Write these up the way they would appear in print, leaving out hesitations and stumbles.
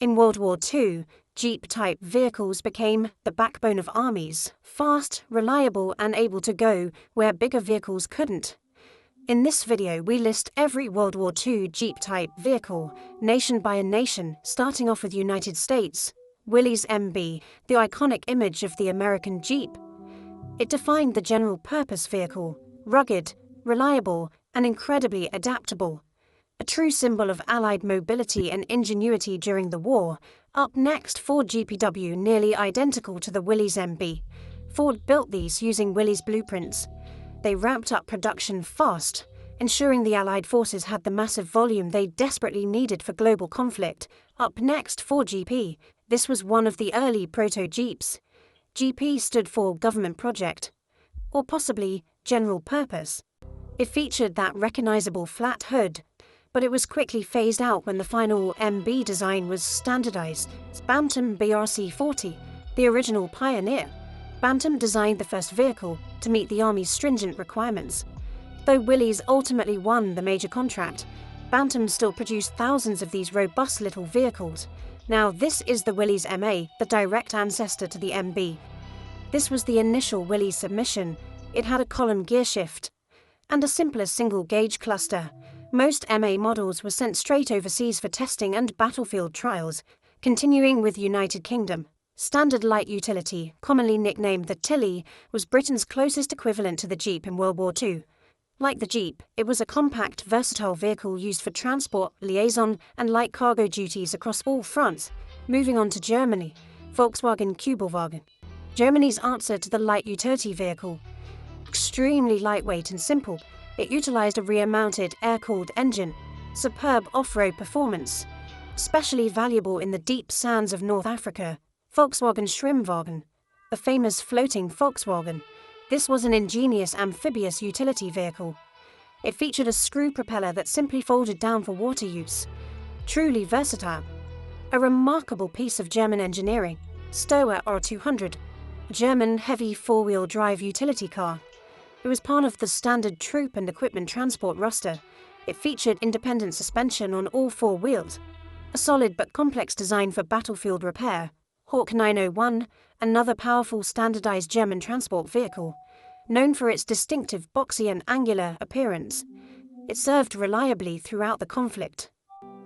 In World War II, Jeep-type vehicles became the backbone of armies, fast, reliable, and able to go where bigger vehicles couldn't. In this video, we list every World War II Jeep-type vehicle, nation by nation, starting off with the United States. Willys MB, the iconic image of the American Jeep. It defined the general-purpose vehicle, rugged, reliable, and incredibly adaptable. A true symbol of Allied mobility and ingenuity during the war. Up next, Ford GPW, nearly identical to the Willys MB. Ford built these using Willys blueprints. They ramped up production fast, ensuring the Allied forces had the massive volume they desperately needed for global conflict. Up next, Ford GP. This was one of the early proto-Jeeps. GP stood for Government Project, or possibly General Purpose. It featured that recognizable flat hood, but it was quickly phased out when the final MB design was standardized. Bantam BRC-40, the original pioneer. Bantam designed the first vehicle to meet the Army's stringent requirements. Though Willys ultimately won the major contract, Bantam still produced thousands of these robust little vehicles. Now this is the Willys MA, the direct ancestor to the MB. This was the initial Willys submission. It had a column gearshift and a simpler single-gauge cluster. Most MA models were sent straight overseas for testing and battlefield trials. Continuing with United Kingdom, Standard Light Utility, commonly nicknamed the Tilly, was Britain's closest equivalent to the Jeep in World War II. Like the Jeep, it was a compact, versatile vehicle used for transport, liaison, and light cargo duties across all fronts. Moving on to Germany, Volkswagen Kübelwagen. Germany's answer to the light utility vehicle. Extremely lightweight and simple, it utilized a rear-mounted, air-cooled engine. Superb off-road performance. Especially valuable in the deep sands of North Africa. Volkswagen Schwimmwagen, the famous floating Volkswagen. This was an ingenious amphibious utility vehicle. It featured a screw propeller that simply folded down for water use. Truly versatile. A remarkable piece of German engineering. Stoer R200, a German heavy four-wheel drive utility car. It was part of the standard troop and equipment transport roster. It featured independent suspension on all four wheels. A solid but complex design for battlefield repair. Hawk 901, another powerful standardized German transport vehicle, known for its distinctive boxy and angular appearance. It served reliably throughout the conflict,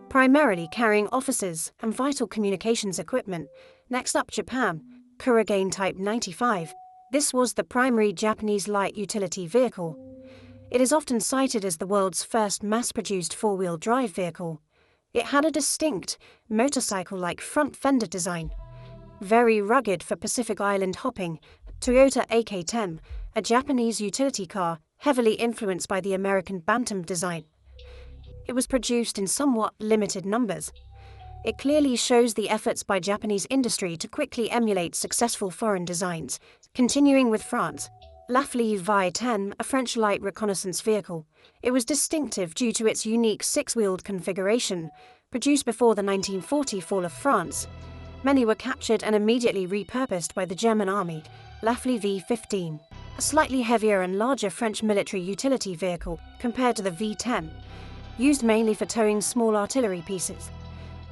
primarily carrying officers and vital communications equipment. Next up, Japan, Kurogane Type 95. This was the primary Japanese light utility vehicle. It is often cited as the world's first mass-produced four-wheel drive vehicle. It had a distinct, motorcycle-like front fender design. Very rugged for Pacific Island hopping. Toyota AK-10, a Japanese utility car heavily influenced by the American Bantam design. It was produced in somewhat limited numbers. It clearly shows the efforts by Japanese industry to quickly emulate successful foreign designs. Continuing with France, WWII, a French light reconnaissance vehicle. It was distinctive due to its unique six-wheeled configuration, produced before the 1940 fall of France. Many were captured and immediately repurposed by the German army. WWII-V15, a slightly heavier and larger French military utility vehicle compared to the V10, used mainly for towing small artillery pieces.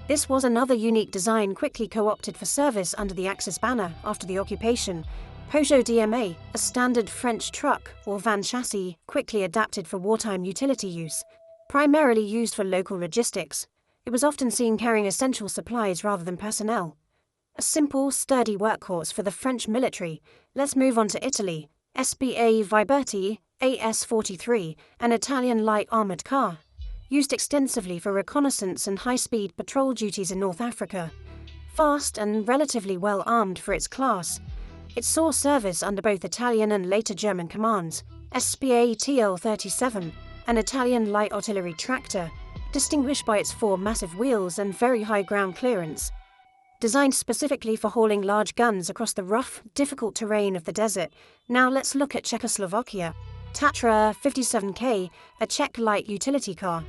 This was another unique design quickly co-opted for service under the Axis banner after the occupation. Peugeot DMA, a standard French truck or van chassis quickly adapted for wartime utility use, primarily used for local logistics. It was often seen carrying essential supplies rather than personnel. A simple, sturdy workhorse for the French military. Let's move on to Italy. SPA Viberti AS-43, an Italian light armored car. Used extensively for reconnaissance and high-speed patrol duties in North Africa. Fast and relatively well armed for its class. It saw service under both Italian and later German commands. SPA TL-37, an Italian light artillery tractor, distinguished by its four massive wheels and very high ground clearance. Designed specifically for hauling large guns across the rough, difficult terrain of the desert. Now let's look at Czechoslovakia. Tatra 57K, a Czech light utility car.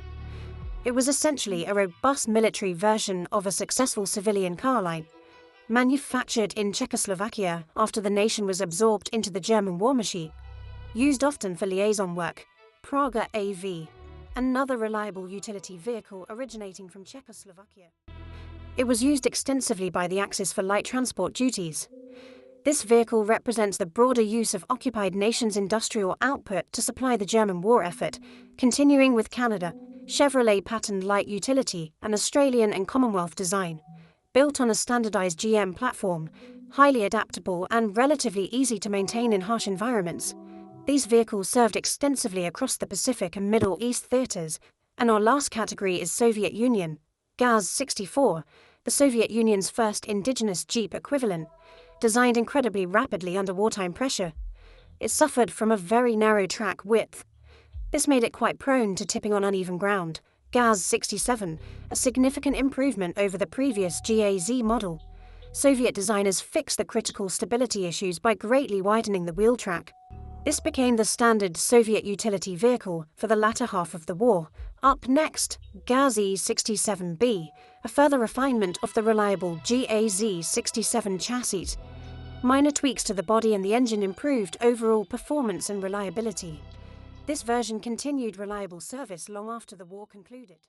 It was essentially a robust military version of a successful civilian car line. Manufactured in Czechoslovakia after the nation was absorbed into the German war machine. Used often for liaison work. Praga AV, another reliable utility vehicle originating from Czechoslovakia. It was used extensively by the Axis for light transport duties. This vehicle represents the broader use of occupied nations' industrial output to supply the German war effort, continuing with Canada, Chevrolet patterned light utility, and Australian and Commonwealth design. Built on a standardized GM platform, highly adaptable and relatively easy to maintain in harsh environments, these vehicles served extensively across the Pacific and Middle East theaters. And our last category is Soviet Union, GAZ-64, the Soviet Union's first indigenous Jeep equivalent, designed incredibly rapidly under wartime pressure. It suffered from a very narrow track width. This made it quite prone to tipping on uneven ground. GAZ-67, a significant improvement over the previous GAZ model. Soviet designers fixed the critical stability issues by greatly widening the wheel track. This became the standard Soviet utility vehicle for the latter half of the war. Up next, GAZ-67B, a further refinement of the reliable GAZ-67 chassis. Minor tweaks to the body and the engine improved overall performance and reliability. This version continued reliable service long after the war concluded.